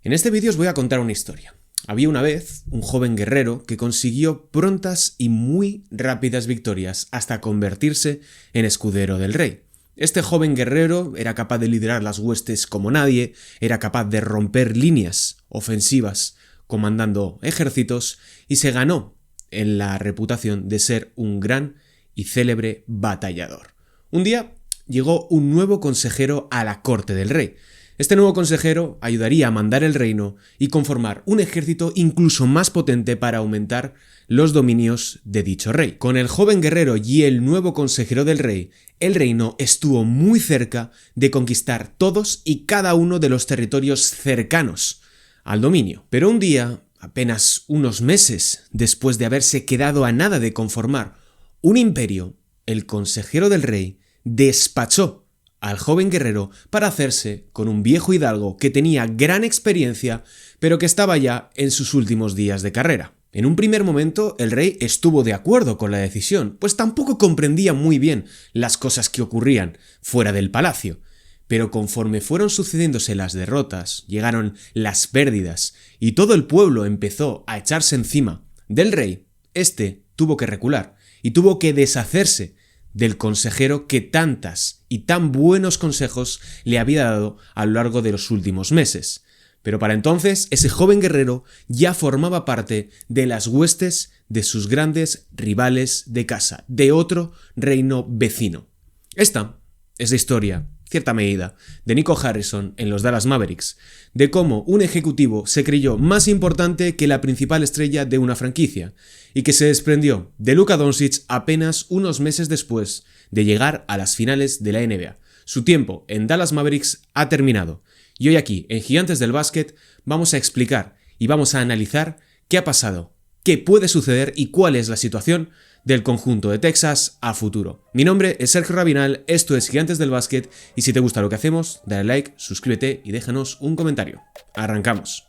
En este vídeo os voy a contar una historia. Había una vez un joven guerrero que consiguió prontas y muy rápidas victorias hasta convertirse en escudero del rey. Este joven guerrero era capaz de liderar las huestes como nadie, era capaz de romper líneas ofensivas comandando ejércitos y se ganó en la reputación de ser un gran y célebre batallador. Un día llegó un nuevo consejero a la corte del rey. Este nuevo consejero ayudaría a mandar el reino y conformar un ejército incluso más potente para aumentar los dominios de dicho rey. Con el joven guerrero y el nuevo consejero del rey, el reino estuvo muy cerca de conquistar todos y cada uno de los territorios cercanos al dominio. Pero un día, apenas unos meses después de haberse quedado a nada de conformar un imperio, el consejero del rey despachó al joven guerrero para hacerse con un viejo hidalgo que tenía gran experiencia, pero que estaba ya en sus últimos días de carrera. En un primer momento el rey estuvo de acuerdo con la decisión, pues tampoco comprendía muy bien las cosas que ocurrían fuera del palacio. Pero conforme fueron sucediéndose las derrotas, llegaron las pérdidas y todo el pueblo empezó a echarse encima del rey, este tuvo que recular y tuvo que deshacerse del consejero que tantas y tan buenos consejos le había dado a lo largo de los últimos meses. Pero para entonces ese joven guerrero ya formaba parte de las huestes de sus grandes rivales de casa, de otro reino vecino. Esta es la historia, cierta medida, de Nico Harrison en los Dallas Mavericks, de cómo un ejecutivo se creyó más importante que la principal estrella de una franquicia y que se desprendió de Luka Doncic apenas unos meses después de llegar a las finales de la NBA. Su tiempo en Dallas Mavericks ha terminado y hoy aquí, en Gigantes del Básquet, vamos a explicar y vamos a analizar qué ha pasado, qué puede suceder y cuál es la situación del conjunto de Texas a futuro. Mi nombre es Sergio Rabinal, esto es Gigantes del Básquet y si te gusta lo que hacemos, dale like, suscríbete y déjanos un comentario. Arrancamos.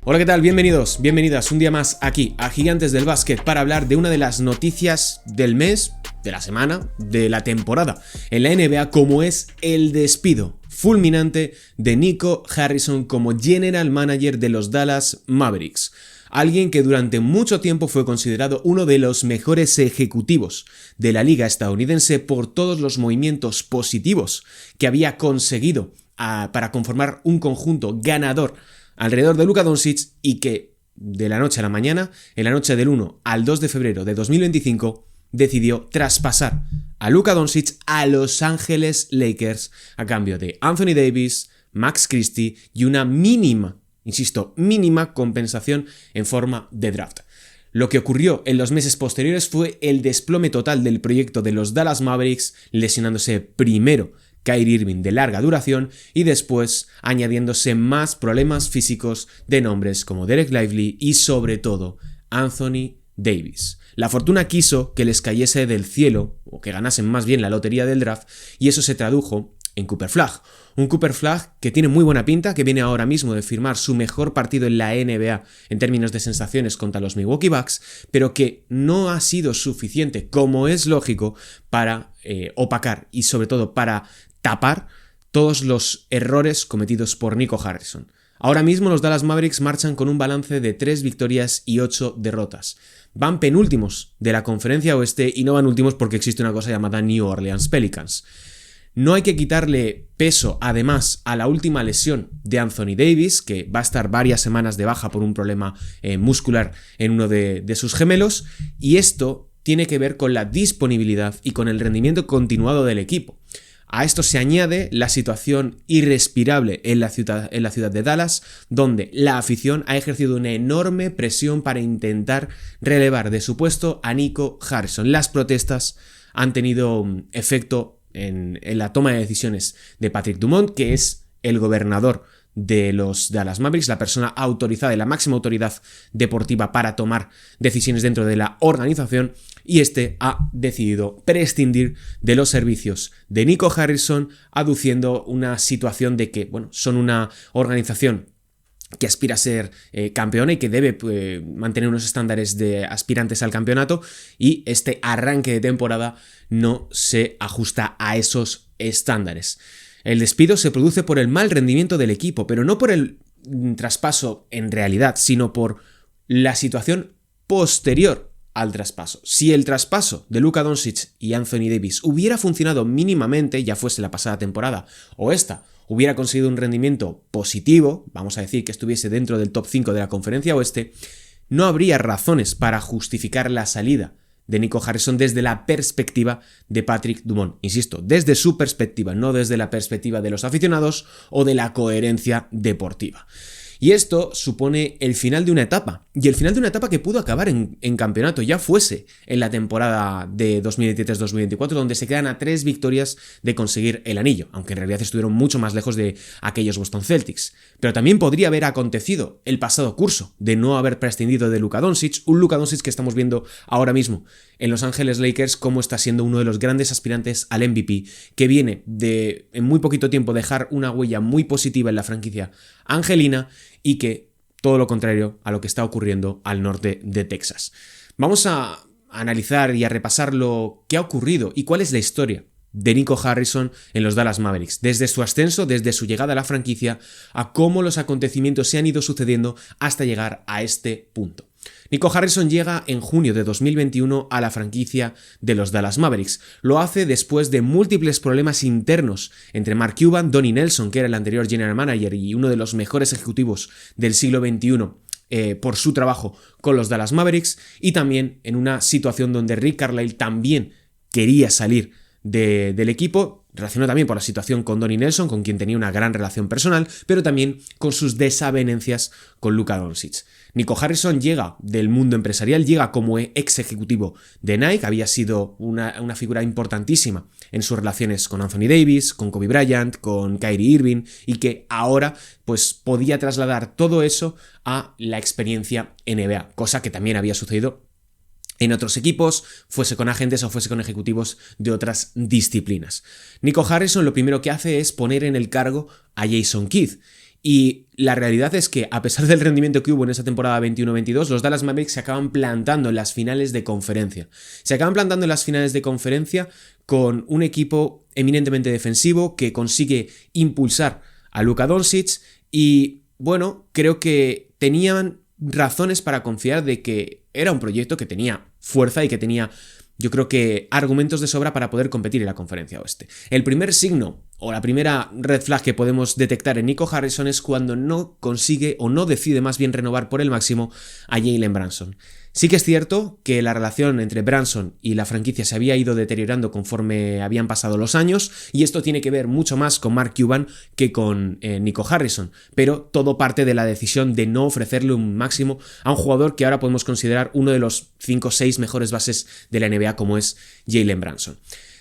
Hola, ¿qué tal? Bienvenidos, bienvenidas un día más aquí a Gigantes del Básquet para hablar de una de las noticias del mes, de la semana, de la temporada en la NBA, como es el despido fulminante de Nico Harrison como General Manager de los Dallas Mavericks. Alguien que durante mucho tiempo fue considerado uno de los mejores ejecutivos de la liga estadounidense por todos los movimientos positivos que había conseguido para conformar un conjunto ganador alrededor de Luka Doncic y que de la noche a la mañana, en la noche del 1 al 2 de febrero de 2025, decidió traspasar a Luka Doncic a Los Ángeles Lakers a cambio de Anthony Davis, Max Christie y una mínima, insisto, mínima compensación en forma de draft. Lo que ocurrió en los meses posteriores fue el desplome total del proyecto de los Dallas Mavericks, lesionándose primero Kyrie Irving de larga duración y después añadiéndose más problemas físicos de nombres como Derek Lively y sobre todo Anthony Davis. La fortuna quiso que les cayese del cielo, o que ganasen más bien la lotería del draft, y eso se tradujo en Cooper Flagg. Un Cooper Flagg que tiene muy buena pinta, que viene ahora mismo de firmar su mejor partido en la NBA en términos de sensaciones contra los Milwaukee Bucks, pero que no ha sido suficiente, como es lógico, para opacar y sobre todo para tapar todos los errores cometidos por Nico Harrison. Ahora mismo los Dallas Mavericks marchan con un balance de 3 victorias y 8 derrotas. Van penúltimos de la conferencia oeste y no van últimos porque existe una cosa llamada New Orleans Pelicans. No hay que quitarle peso, además, a la última lesión de Anthony Davis, que va a estar varias semanas de baja por un problema muscular en uno de sus gemelos, y esto tiene que ver con la disponibilidad y con el rendimiento continuado del equipo. A esto se añade la situación irrespirable en la ciudad de Dallas, donde la afición ha ejercido una enorme presión para intentar relevar de su puesto a Nico Harrison. Las protestas han tenido efecto en la toma de decisiones de Patrick Dumont, que es el gobernador de los Dallas Mavericks, la persona autorizada y la máxima autoridad deportiva para tomar decisiones dentro de la organización, y este ha decidido prescindir de los servicios de Nico Harrison, aduciendo una situación de que, son una organización que aspira a ser campeona y que debe mantener unos estándares de aspirantes al campeonato, y este arranque de temporada no se ajusta a esos estándares. El despido se produce por el mal rendimiento del equipo, pero no por el traspaso en realidad, sino por la situación posterior al traspaso. Si el traspaso de Luka Doncic y Anthony Davis hubiera funcionado mínimamente, ya fuese la pasada temporada o esta, hubiera conseguido un rendimiento positivo, vamos a decir que estuviese dentro del top 5 de la Conferencia Oeste, no habría razones para justificar la salida de Nico Harrison desde la perspectiva de Patrick Dumont. Insisto, desde su perspectiva, no desde la perspectiva de los aficionados o de la coherencia deportiva. Y esto supone el final de una etapa, y el final de una etapa que pudo acabar en campeonato, ya fuese en la temporada de 2023-2024, donde se quedan a 3 victorias de conseguir el anillo, aunque en realidad estuvieron mucho más lejos de aquellos Boston Celtics. Pero también podría haber acontecido el pasado curso, de no haber prescindido de Luka Doncic, un Luka Doncic que estamos viendo ahora mismo en Los Ángeles Lakers como está siendo uno de los grandes aspirantes al MVP, que viene de, en muy poquito tiempo, dejar una huella muy positiva en la franquicia angelina, y que todo lo contrario a lo que está ocurriendo al norte de Texas. Vamos a analizar y a repasar lo que ha ocurrido y cuál es la historia de Nico Harrison en los Dallas Mavericks, desde su ascenso, desde su llegada a la franquicia, a cómo los acontecimientos se han ido sucediendo hasta llegar a este punto. Nico Harrison llega en junio de 2021 a la franquicia de los Dallas Mavericks. Lo hace después de múltiples problemas internos entre Mark Cuban, Donnie Nelson, que era el anterior general manager y uno de los mejores ejecutivos del siglo XXI, por su trabajo con los Dallas Mavericks, y también en una situación donde Rick Carlisle también quería salir del equipo, relacionado también por la situación con Donnie Nelson, con quien tenía una gran relación personal, pero también con sus desavenencias con Luka Doncic. Nico Harrison llega del mundo empresarial, llega como ex ejecutivo de Nike, había sido una figura importantísima en sus relaciones con Anthony Davis, con Kobe Bryant, con Kyrie Irving, y que ahora pues podía trasladar todo eso a la experiencia NBA, cosa que también había sucedido en otros equipos, fuese con agentes o fuese con ejecutivos de otras disciplinas. Nico Harrison lo primero que hace es poner en el cargo a Jason Kidd. Y la realidad es que, a pesar del rendimiento que hubo en esa temporada 21-22, los Dallas Mavericks se acaban plantando en las finales de conferencia. Se acaban plantando en las finales de conferencia con un equipo eminentemente defensivo que consigue impulsar a Luka Doncic y, bueno, creo que tenían razones para confiar de que era un proyecto que tenía fuerza y que tenía, yo creo que, argumentos de sobra para poder competir en la Conferencia Oeste. El primer signo o la primera red flag que podemos detectar en Nico Harrison es cuando no consigue o no decide más bien renovar por el máximo a Jalen Brunson. Sí que es cierto que la relación entre Brunson y la franquicia se había ido deteriorando conforme habían pasado los años, y esto tiene que ver mucho más con Mark Cuban que con Nico Harrison, pero todo parte de la decisión de no ofrecerle un máximo a un jugador que ahora podemos considerar uno de los 5 o 6 mejores bases de la NBA, como es Jalen Brunson.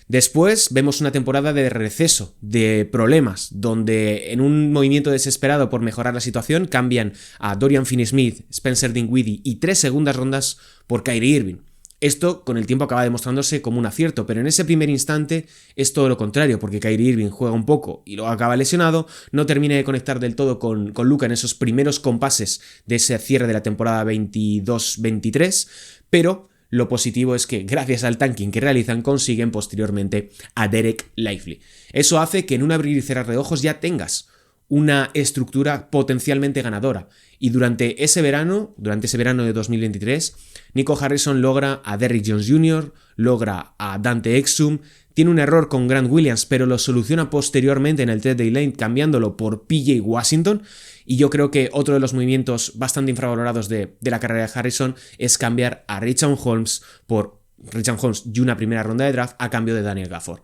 Después vemos una temporada de receso, de problemas, donde en un movimiento desesperado por mejorar la situación cambian a Dorian Finney-Smith, Spencer Dinwiddie y 3 segundas rondas por Kyrie Irving. Esto con el tiempo acaba demostrándose como un acierto, pero en ese primer instante es todo lo contrario, porque Kyrie Irving juega un poco y luego acaba lesionado, no termina de conectar del todo con Luka en esos primeros compases de ese cierre de la temporada 22-23, pero lo positivo es que, gracias al tanking que realizan, consiguen posteriormente a Derek Lively. Eso hace que en un abrir y cerrar de ojos ya tengas una estructura potencialmente ganadora. Y durante ese verano de 2023, Nico Harrison logra a Derrick Jones Jr., logra a Dante Exum, tiene un error con Grant Williams, pero lo soluciona posteriormente en el trade deadline cambiándolo por PJ Washington. Y yo creo que otro de los movimientos bastante infravalorados de la carrera de Harrison es cambiar a Richaun Holmes por Richaun Holmes y una primera ronda de draft a cambio de Daniel Gafford.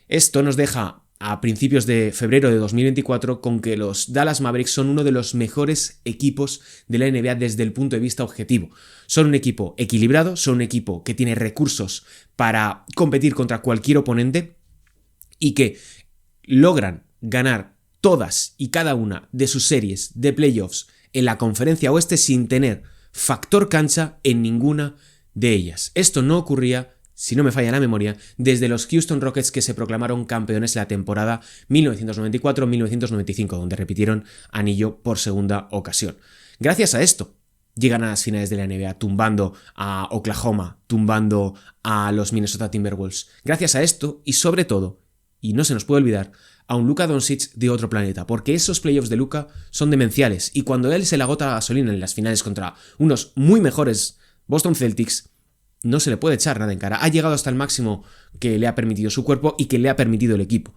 Esto nos deja a principios de febrero de 2024 con que los Dallas Mavericks son uno de los mejores equipos de la NBA desde el punto de vista objetivo. Son un equipo equilibrado, son un equipo que tiene recursos para competir contra cualquier oponente y que logran ganar todas y cada una de sus series de playoffs en la Conferencia Oeste sin tener factor cancha en ninguna de ellas. Esto no ocurría si no me falla la memoria, desde los Houston Rockets que se proclamaron campeones la temporada 1994-1995, donde repitieron anillo por segunda ocasión. Gracias a esto, llegan a las finales de la NBA tumbando a Oklahoma, tumbando a los Minnesota Timberwolves. Gracias a esto y sobre todo, y no se nos puede olvidar, a un Luka Doncic de otro planeta, porque esos playoffs de Luka son demenciales y cuando él se le agota la gasolina en las finales contra unos muy mejores Boston Celtics, no se le puede echar nada en cara. Ha llegado hasta el máximo que le ha permitido su cuerpo y que le ha permitido el equipo.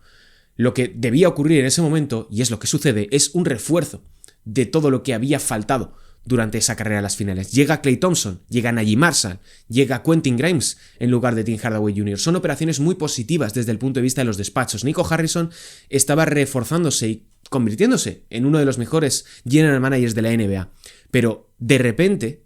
Lo que debía ocurrir en ese momento, y es lo que sucede, es un refuerzo de todo lo que había faltado durante esa carrera a las finales. Llega Klay Thompson, llega Najee Marshall, llega Quentin Grimes en lugar de Tim Hardaway Jr. Son operaciones muy positivas desde el punto de vista de los despachos. Nico Harrison estaba reforzándose y convirtiéndose en uno de los mejores general managers de la NBA. Pero de repente,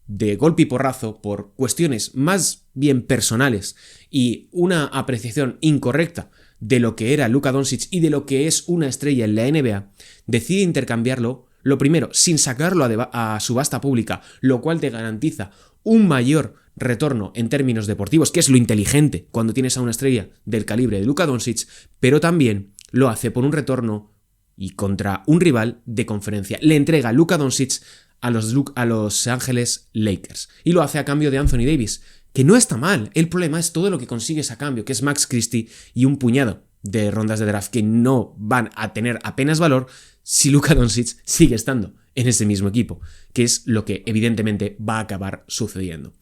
de golpe y porrazo, por cuestiones más bien personales y una apreciación incorrecta de lo que era Luka Doncic y de lo que es una estrella en la NBA, decide intercambiarlo, lo primero, sin sacarlo a subasta pública, lo cual te garantiza un mayor retorno en términos deportivos, que es lo inteligente cuando tienes a una estrella del calibre de Luka Doncic, pero también lo hace por un retorno y contra un rival de conferencia. Le entrega Luka Doncic a Los Ángeles Lakers y lo hace a cambio de Anthony Davis, que no está mal. El problema es todo lo que consigues a cambio, que es Max Christie y un puñado de rondas de draft que no van a tener apenas valor si Luka Doncic sigue estando en ese mismo equipo, que es lo que evidentemente va a acabar sucediendo.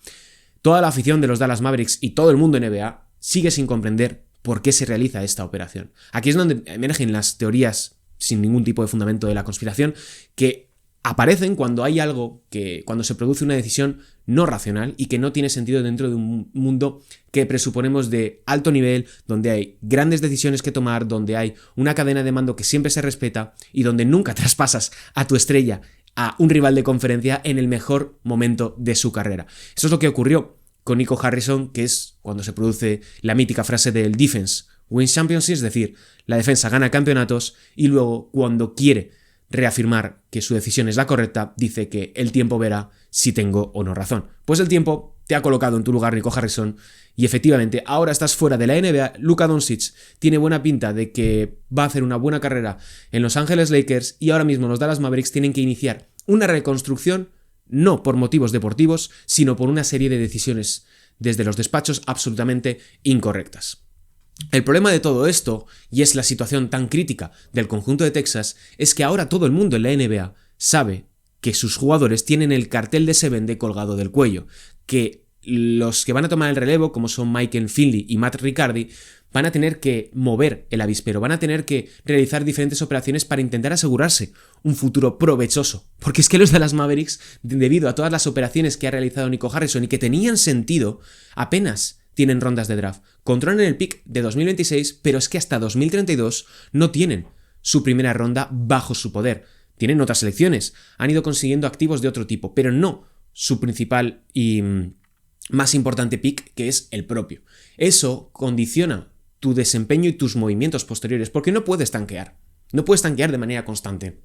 Toda la afición de los Dallas Mavericks y todo el mundo NBA sigue sin comprender por qué se realiza esta operación. Aquí es donde emergen las teorías sin ningún tipo de fundamento de la conspiración que aparecen cuando hay algo cuando se produce una decisión no racional y que no tiene sentido dentro de un mundo que presuponemos de alto nivel, donde hay grandes decisiones que tomar, donde hay una cadena de mando que siempre se respeta y donde nunca traspasas a tu estrella a un rival de conferencia en el mejor momento de su carrera. Eso es lo que ocurrió con Nico Harrison, que es cuando se produce la mítica frase del defense wins championships, es decir, la defensa gana campeonatos y luego cuando quiere reafirmar que su decisión es la correcta, dice que el tiempo verá si tengo o no razón. Pues el tiempo te ha colocado en tu lugar, Nico Harrison, y efectivamente ahora estás fuera de la NBA. Luka Doncic tiene buena pinta de que va a hacer una buena carrera en Los Ángeles Lakers y ahora mismo los Dallas Mavericks tienen que iniciar una reconstrucción no por motivos deportivos, sino por una serie de decisiones desde los despachos absolutamente incorrectas. El problema de todo esto, y es la situación tan crítica del conjunto de Texas, es que ahora todo el mundo en la NBA sabe que sus jugadores tienen el cartel de se vende colgado del cuello, que los que van a tomar el relevo, como son Michael Finley y Matt Riccardi, van a tener que mover el avispero, van a tener que realizar diferentes operaciones para intentar asegurarse un futuro provechoso. Porque es que los Dallas Mavericks, debido a todas las operaciones que ha realizado Nico Harrison y que tenían sentido, apenas tienen rondas de draft. Controlan el pick de 2026, pero es que hasta 2032 no tienen su primera ronda bajo su poder. Tienen otras selecciones, han ido consiguiendo activos de otro tipo, pero no su principal y más importante pick, que es el propio. Eso condiciona tu desempeño y tus movimientos posteriores, porque no puedes tanquear. No puedes tanquear de manera constante.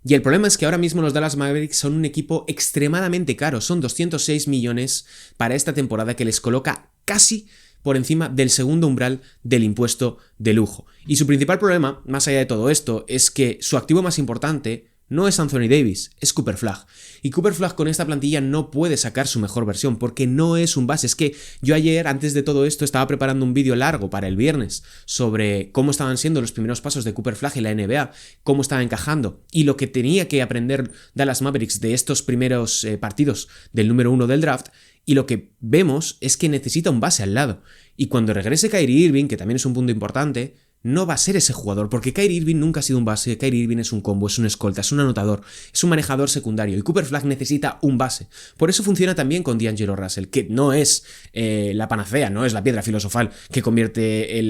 Y el problema es que ahora mismo los Dallas Mavericks son un equipo extremadamente caro. Son 206 millones para esta temporada, que les coloca casi por encima del segundo umbral del impuesto de lujo. Y su principal problema, más allá de todo esto, es que su activo más importante no es Anthony Davis, es Cooper Flagg. Y Cooper Flagg con esta plantilla no puede sacar su mejor versión porque no es un base. Es que yo ayer, antes de todo esto, estaba preparando un vídeo largo para el viernes sobre cómo estaban siendo los primeros pasos de Cooper Flagg en la NBA, cómo estaba encajando y lo que tenía que aprender Dallas Mavericks de estos primeros partidos del número 1 del draft. Y lo que vemos es que necesita un base al lado. Y cuando regrese Kyrie Irving, que también es un punto importante, no va a ser ese jugador, porque Kyrie Irving nunca ha sido un base. Kyrie Irving es un combo, es un escolta, es un anotador, es un manejador secundario, y Cooper Flagg necesita un base. Por eso funciona también con D'Angelo Russell, que no es la panacea, no es la piedra filosofal que convierte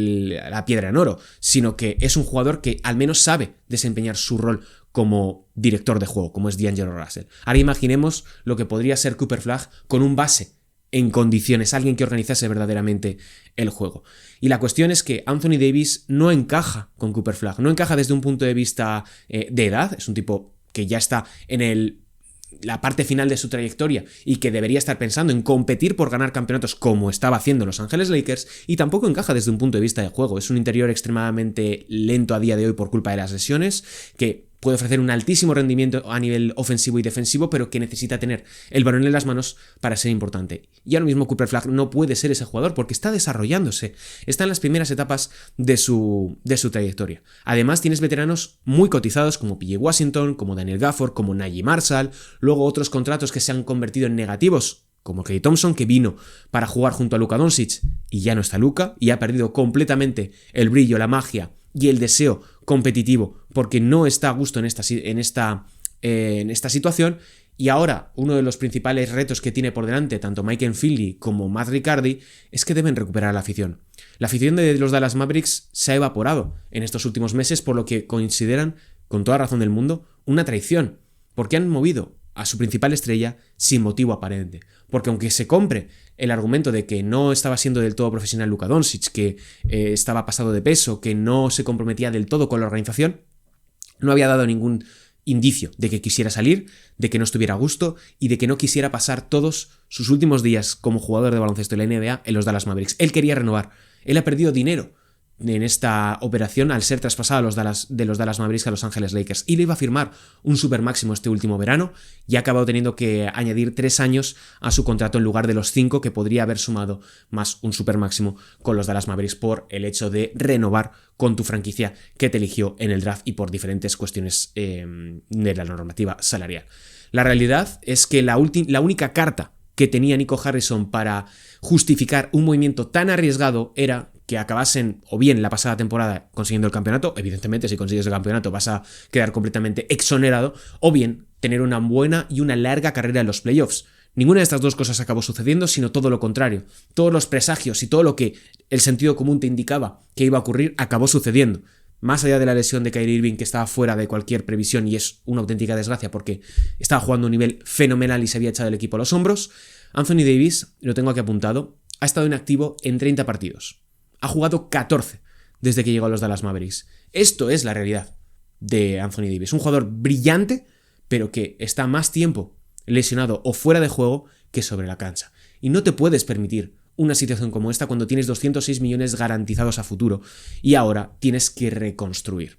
la piedra en oro, sino que es un jugador que al menos sabe desempeñar su rol como director de juego, como es D'Angelo Russell. Ahora imaginemos lo que podría ser Cooper Flagg con un base en condiciones, alguien que organizase verdaderamente el juego. Y la cuestión es que Anthony Davis no encaja con Cooper Flagg, no encaja desde un punto de vista de edad, es un tipo que ya está en el la parte final de su trayectoria y que debería estar pensando en competir por ganar campeonatos como estaba haciendo Los Ángeles Lakers, y tampoco encaja desde un punto de vista de juego. Es un interior extremadamente lento a día de hoy por culpa de las lesiones, que puede ofrecer un altísimo rendimiento a nivel ofensivo y defensivo, pero que necesita tener el balón en las manos para ser importante. Y ahora mismo Cooper Flagg no puede ser ese jugador porque está desarrollándose, está en las primeras etapas de su trayectoria. Además tienes veteranos muy cotizados como PJ Washington, como Daniel Gafford, como Naji Marshall, luego otros contratos que se han convertido en negativos, como Klay Thompson, que vino para jugar junto a Luka Doncic y ya no está Luka, y ha perdido completamente el brillo, la magia y el deseo competitivo porque no está a gusto en esta situación. Y ahora uno de los principales retos que tiene por delante tanto Mike Finley como Matt Riccardi es que deben recuperar la afición. La afición de los Dallas Mavericks se ha evaporado en estos últimos meses, por lo que consideran, con toda razón del mundo, una traición, porque han movido a su principal estrella sin motivo aparente. Porque aunque se compre el argumento de que no estaba siendo del todo profesional Luka Doncic, que estaba pasado de peso, que no se comprometía del todo con la organización, no había dado ningún indicio de que quisiera salir, de que no estuviera a gusto y de que no quisiera pasar todos sus últimos días como jugador de baloncesto de la NBA en los Dallas Mavericks. Él quería renovar, él ha perdido dinero en esta operación al ser traspasado de los Dallas Mavericks a Los Ángeles Lakers, y le iba a firmar un super máximo este último verano y ha acabado teniendo que añadir 3 años a su contrato en lugar de los 5 que podría haber sumado más un super máximo con los Dallas Mavericks por el hecho de renovar con tu franquicia que te eligió en el draft y por diferentes cuestiones de la normativa salarial. La realidad es que la única carta que tenía Nico Harrison para justificar un movimiento tan arriesgado era que acabasen o bien la pasada temporada consiguiendo el campeonato, evidentemente si consigues el campeonato vas a quedar completamente exonerado, o bien tener una buena y una larga carrera en los playoffs. Ninguna de estas dos cosas acabó sucediendo, sino todo lo contrario. Todos los presagios y todo lo que el sentido común te indicaba que iba a ocurrir acabó sucediendo. Más allá de la lesión de Kyrie Irving, que estaba fuera de cualquier previsión y es una auténtica desgracia porque estaba jugando a un nivel fenomenal y se había echado el equipo a los hombros, Anthony Davis, lo tengo aquí apuntado, ha estado inactivo en 30 partidos. Ha jugado 14 desde que llegó a los Dallas Mavericks. Esto es la realidad de Anthony Davis. Un jugador brillante, pero que está más tiempo lesionado o fuera de juego que sobre la cancha. Y no te puedes permitir una situación como esta cuando tienes 206 millones garantizados a futuro y ahora tienes que reconstruir.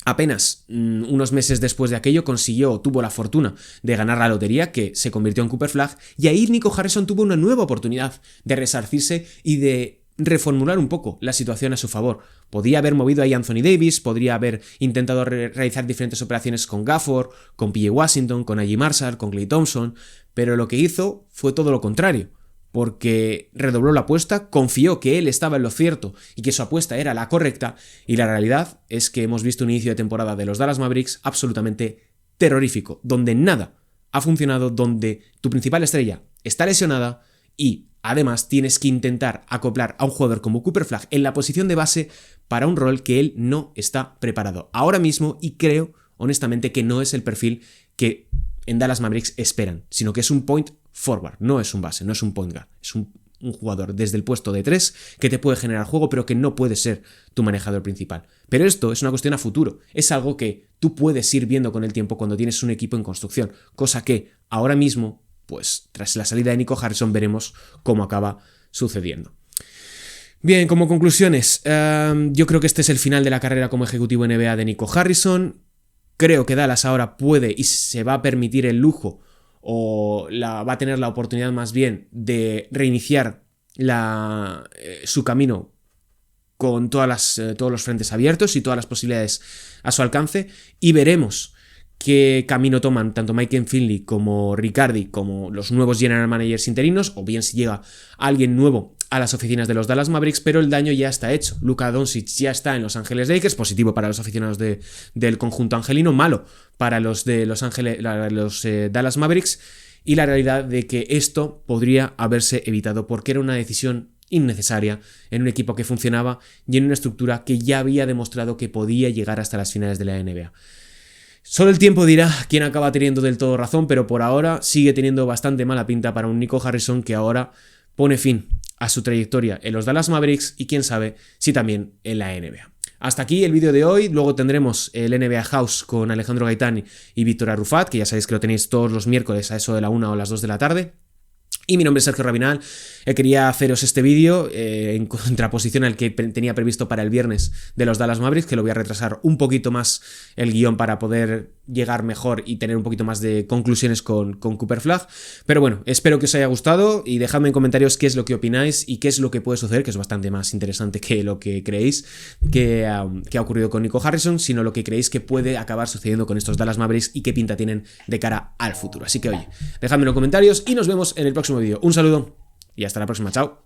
Apenas unos meses después de aquello tuvo la fortuna de ganar la lotería, que se convirtió en Cooper Flagg, y ahí Nico Harrison tuvo una nueva oportunidad de resarcirse y de reformular un poco la situación a su favor. Podría haber movido ahí a Anthony Davis, podría haber intentado realizar diferentes operaciones con Gafford, con PJ Washington, con Naji Marshall, con Klay Thompson, pero lo que hizo fue todo lo contrario, porque redobló la apuesta, confió que él estaba en lo cierto y que su apuesta era la correcta, y la realidad es que hemos visto un inicio de temporada de los Dallas Mavericks absolutamente terrorífico, donde nada ha funcionado, donde tu principal estrella está lesionada y además tienes que intentar acoplar a un jugador como Cooper Flagg en la posición de base para un rol que él no está preparado ahora mismo, y creo honestamente que no es el perfil que en Dallas Mavericks esperan, sino que es un point forward, no es un base, no es un point guard, es un jugador desde el puesto de 3 que te puede generar juego, pero que no puede ser tu manejador principal. Pero esto es una cuestión a futuro, es algo que tú puedes ir viendo con el tiempo cuando tienes un equipo en construcción, cosa que ahora mismo, pues tras la salida de Nico Harrison, veremos cómo acaba sucediendo. Bien, como conclusiones, yo creo que este es el final de la carrera como ejecutivo NBA de Nico Harrison. Creo que Dallas ahora puede y se va a permitir el lujo, o va a tener la oportunidad más bien de reiniciar su camino con todos los frentes abiertos y todas las posibilidades a su alcance, y veremos qué camino toman tanto Mike Finley como Riccardi como los nuevos general managers interinos, o bien si llega alguien nuevo a las oficinas de los Dallas Mavericks, pero el daño ya está hecho. Luka Doncic ya está en Los Ángeles Lakers, positivo para los aficionados del conjunto angelino, malo para los de los Dallas Mavericks, y la realidad de que esto podría haberse evitado porque era una decisión innecesaria en un equipo que funcionaba y en una estructura que ya había demostrado que podía llegar hasta las finales de la NBA. Solo el tiempo dirá quién acaba teniendo del todo razón, pero por ahora sigue teniendo bastante mala pinta para un Nico Harrison que ahora pone fin a su trayectoria en los Dallas Mavericks y quién sabe si también en la NBA. Hasta aquí el vídeo de hoy, luego tendremos el NBA House con Alejandro Gaitán y Víctor Arrufat, que ya sabéis que lo tenéis todos los miércoles a eso de la 1 o las 2 de la tarde. Y mi nombre es Sergio Rabinal, quería haceros este vídeo en contraposición al que tenía previsto para el viernes de los Dallas Mavericks, que lo voy a retrasar un poquito más el guión para poder llegar mejor y tener un poquito más de conclusiones con Cooper Flagg. Pero bueno, espero que os haya gustado y dejadme en comentarios qué es lo que opináis y qué es lo que puede suceder, que es bastante más interesante que lo que creéis que ha ocurrido con Nico Harrison, sino lo que creéis que puede acabar sucediendo con estos Dallas Mavericks y qué pinta tienen de cara al futuro. Así que oye, dejadme en los comentarios y nos vemos en el próximo vídeo. Un saludo y hasta la próxima, chao.